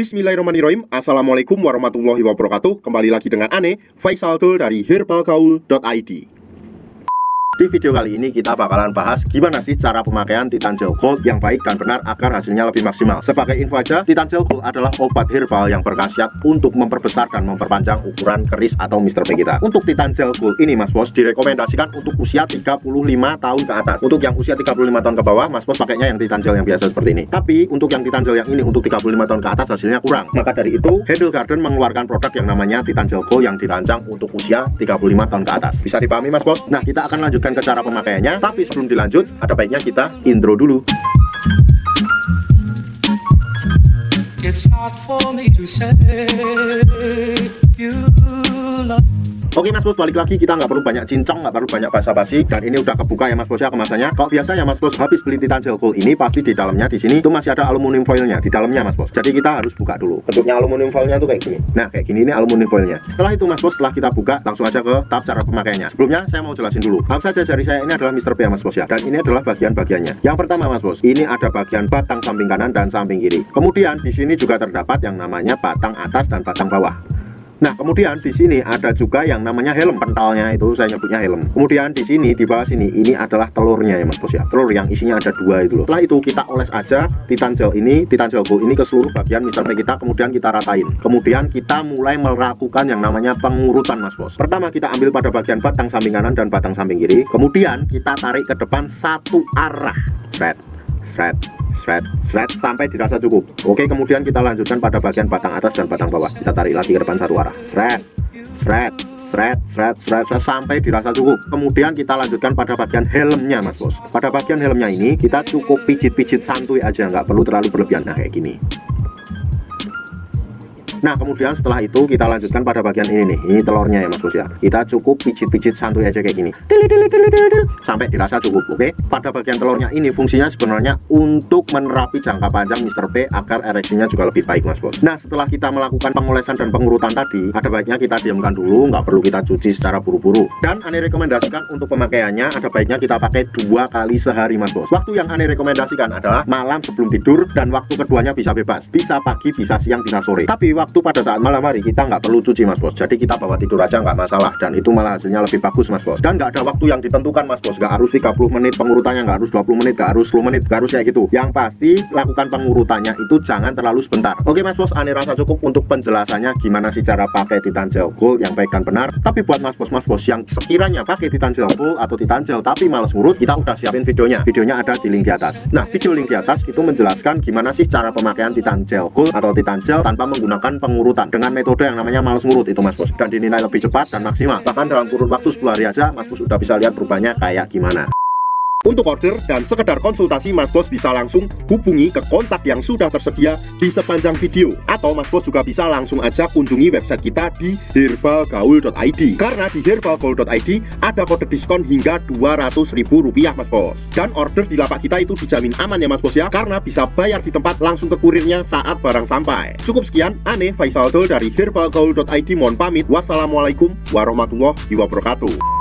Bismillahirrahmanirrahim. Assalamualaikum warahmatullahi wabarakatuh. Kembali lagi dengan Ane, Faisal Dul dari herbalgaul.id. Di video kali ini kita bakalan bahas gimana sih cara pemakaian Titan Gel Gold yang baik dan benar agar hasilnya lebih maksimal. Sebagai info aja, Titan Gel Gold adalah obat herbal yang berkhasiat untuk memperbesar dan memperpanjang ukuran keris atau Mr. P kita. Untuk Titan Gel Gold ini Mas Bos direkomendasikan untuk usia 35 tahun ke atas. Untuk yang usia 35 tahun ke bawah, Mas Bos pakainya yang Titan Gel yang biasa seperti ini. Tapi untuk yang Titan Gel yang ini untuk 35 tahun ke atas hasilnya kurang. Maka dari itu, Hedel Garden mengeluarkan produk yang namanya Titan Gel Gold yang dirancang untuk usia 35 tahun ke atas. Bisa dipahami Mas Bos? Nah, kita akan lanjut ke cara pemakaiannya, tapi sebelum dilanjut ada baiknya kita intro dulu. It's hard for me to say you love. Oke Mas Bos, balik lagi. Kita nggak perlu banyak cincong, nggak perlu banyak basa-basi, dan ini udah kebuka ya Mas Bos ya kemasannya. Kalau biasanya Mas Bos habis beli Titan Gel Gold ini pasti di dalamnya di sini itu masih ada aluminium foilnya di dalamnya Mas Bos. Jadi kita harus buka dulu. Bentuknya aluminium foilnya tuh kayak gini. Nah kayak gini, ini aluminium foilnya. Setelah itu Mas Bos, setelah kita buka langsung aja ke tahap cara pemakaiannya. Sebelumnya saya mau jelasin dulu. Langsung saja jari saya ini adalah Mr. P ya Mas Bos ya. Dan ini adalah bagian-bagiannya. Yang pertama Mas Bos, ini ada bagian batang samping kanan dan samping kiri. Kemudian di sini juga terdapat yang namanya batang atas dan batang bawah. Nah, kemudian di sini ada juga yang namanya helm, pentalnya itu saya nyebutnya helm. Kemudian di sini di bawah sini ini adalah telurnya ya Mas Bos ya. Telur yang isinya ada dua itu loh. Setelah itu kita oles aja Titan Gel Gold ini ke seluruh bagian Mr. P kita, kemudian kita ratain. Kemudian kita mulai melakukan yang namanya pengurutan Mas Bos. Pertama kita ambil pada bagian batang samping kanan dan batang samping kiri. Kemudian kita tarik ke depan satu arah. Shred sampai dirasa cukup. Oke, kemudian kita lanjutkan pada bagian batang atas dan batang bawah. Kita tarik lagi ke depan satu arah. Shred sampai dirasa cukup. Kemudian kita lanjutkan pada bagian helmnya Mas Bos. Pada bagian helmnya ini kita cukup pijit-pijit santuy aja, nggak perlu terlalu berlebihan. Nah kayak gini. Nah kemudian setelah itu kita lanjutkan pada bagian ini nih, ini telurnya ya Mas Bos ya. Kita cukup pijit-pijit santuy aja kayak gini, sampai dirasa cukup. Oke, pada bagian telurnya ini fungsinya sebenarnya untuk menerapi jangka panjang Mr. P agar ereksinya juga lebih baik Mas Bos. Nah setelah kita melakukan pengolesan dan pengurutan tadi, ada baiknya kita diamkan dulu, nggak perlu kita cuci secara buru-buru. Dan Ane rekomendasikan untuk pemakaiannya ada baiknya kita pakai 2 kali sehari Mas Bos. Waktu yang Ane rekomendasikan adalah malam sebelum tidur, dan waktu keduanya bisa bebas, bisa pagi, bisa siang, bisa sore. Tapi waktu pada saat malam hari kita nggak perlu cuci Mas Bos. Jadi kita bawa tidur aja nggak masalah, dan itu malah hasilnya lebih bagus Mas Bos. Dan nggak ada waktu yang ditentukan Mas Bos, nggak harus 30 menit pengurutannya, nggak harus 20 menit, nggak harus 10 menit, nggak harus kayak gitu. Yang pasti lakukan pengurutannya itu jangan terlalu sebentar. Oke Mas Bos, Ane rasa cukup untuk penjelasannya gimana sih cara pakai Titan Gel Gold yang baik dan benar. Tapi buat Mas Bos yang sekiranya pakai Titan Gel Gold atau Titan Gel tapi males ngurut, kita udah siapin videonya. Videonya ada di link di atas. Nah video link di atas itu menjelaskan gimana sih cara pemakaian Titan Gel Gold atau Titan Gel tanpa menggunakan pengurutan, dengan metode yang namanya males ngurut itu Mas Bos, dan dinilai lebih cepat dan maksimal. Bahkan dalam kurun waktu 10 hari aja Mas Bos sudah bisa lihat perubahannya kayak gimana. Untuk order dan sekedar konsultasi, Mas Bos bisa langsung hubungi ke kontak yang sudah tersedia di sepanjang video. Atau Mas Bos juga bisa langsung aja kunjungi website kita di herbalgaul.id. Karena di herbalgaul.id ada kode diskon hingga Rp200.000 Mas Bos. Dan order di lapak kita itu dijamin aman ya Mas Bos ya, karena bisa bayar di tempat langsung ke kurirnya saat barang sampai. Cukup sekian, Ane Faisal Dul dari herbalgaul.id mohon pamit. Wassalamualaikum warahmatullahi wabarakatuh.